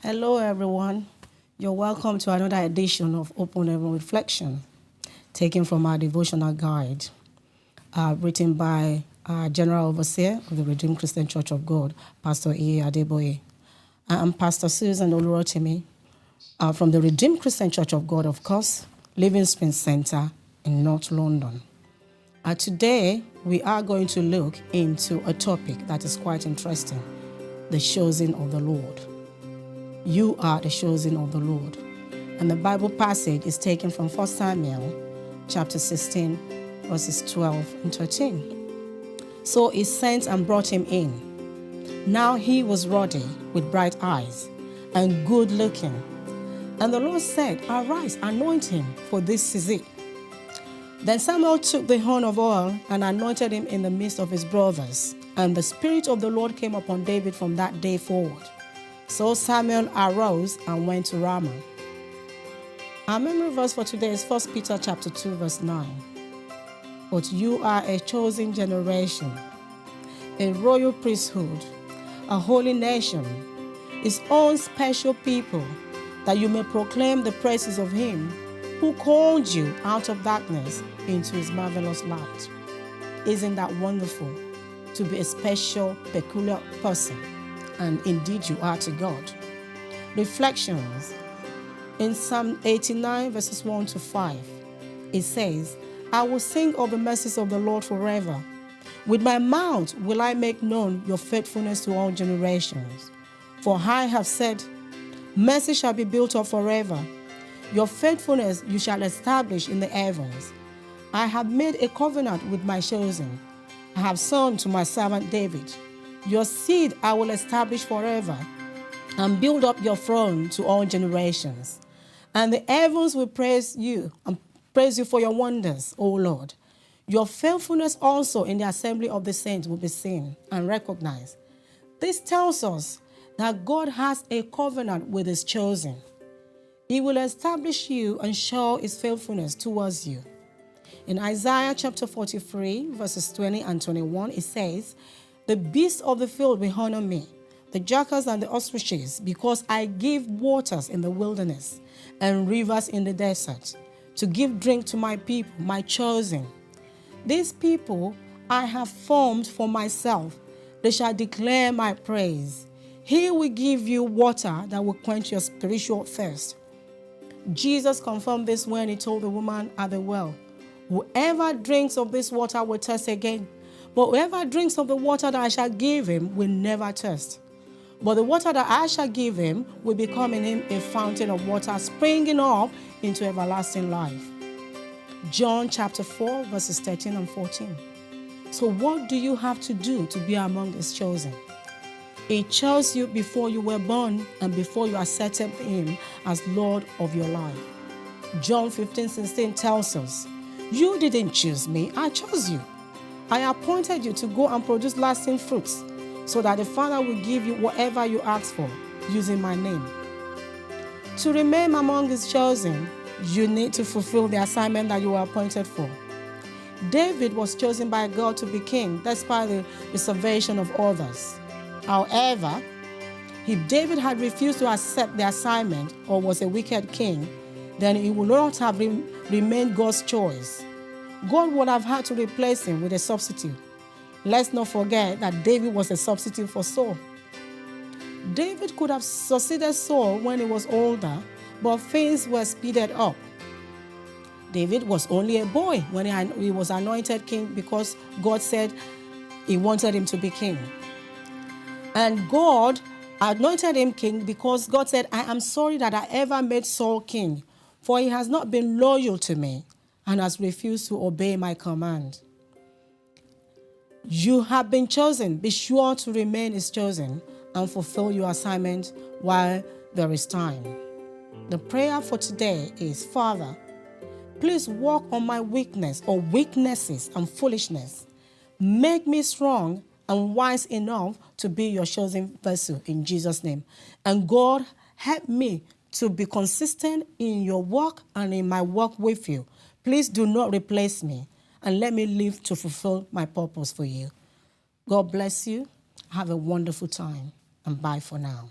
Hello, everyone. You're welcome to another edition of Open Heaven Reflection, taken from our devotional guide, written by our General Overseer of the Redeemed Christian Church of God, Pastor Adeboye. I'm Pastor Susan Olurotimi from the Redeemed Christian Church of God, of course, Living Spring Center in North London. Today, we are going to look into a topic that is quite interesting, the chosen of the Lord. You are the chosen of the Lord. And the Bible passage is taken from 1 Samuel chapter 16, verses 12 and 13. So he sent and brought him in. Now he was ruddy, with bright eyes, and good looking. And the Lord said, Arise, anoint him, for this is it. Then Samuel took the horn of oil and anointed him in the midst of his brothers. And the Spirit of the Lord came upon David from that day forward. So Samuel arose and went to Ramah. Our memory verse for today is 1 Peter chapter 2, verse 9. But you are a chosen generation, a royal priesthood, a holy nation, his own special people, that you may proclaim the praises of him who called you out of darkness into his marvelous light. Isn't that wonderful to be a special, peculiar person? And indeed you are to God. Reflections. In Psalm 89, verses 1 to 5, it says, I will sing of the mercies of the Lord forever. With my mouth will I make known your faithfulness to all generations. For I have said, mercy shall be built up forever. Your faithfulness you shall establish in the heavens. I have made a covenant with my chosen. I have sworn to my servant David. Your seed I will establish forever, and build up your throne to all generations. And the heavens will praise you, and praise you for your wonders, O Lord. Your faithfulness also in the assembly of the saints will be seen and recognized. This tells us that God has a covenant with his chosen. He will establish you and show his faithfulness towards you. In Isaiah chapter 43, verses 20 and 21, it says, the beasts of the field will honor me, the jackals and the ostriches, because I give waters in the wilderness and rivers in the desert, to give drink to my people, my chosen. These people I have formed for myself. They shall declare my praise. He will give you water that will quench your spiritual thirst. Jesus confirmed this when he told the woman at the well, whoever drinks of this water will thirst again. But whoever drinks of the water that I shall give him will never thirst. But the water that I shall give him will become in him a fountain of water springing up into everlasting life. John chapter 4, verses 13 and 14. So what do you have to do to be among his chosen? He chose you before you were born and before you accepted him as Lord of your life. John 15:16 tells us, you didn't choose me, I chose you. I appointed you to go and produce lasting fruits, so that the Father will give you whatever you ask for, using my name. To remain among his chosen, you need to fulfill the assignment that you were appointed for. David was chosen by God to be king, despite the reservation of others. However, if David had refused to accept the assignment or was a wicked king, then he would not have remained God's choice. God would have had to replace him with a substitute. Let's not forget that David was a substitute for Saul. David could have succeeded Saul when he was older, but things were speeded up. David was only a boy when he was anointed king because God said he wanted him to be king. And God anointed him king because God said, I am sorry that I ever made Saul king, for he has not been loyal to me and has refused to obey my command. You have been chosen. Be sure to remain his chosen and fulfill your assignment while there is time. The prayer for today is, Father, please work on my weakness or weaknesses and foolishness. Make me strong and wise enough to be your chosen vessel in Jesus' name. And God, help me to be consistent in your work and in my work with you. Please do not replace me and let me live to fulfill my purpose for you. God bless you. Have a wonderful time and bye for now.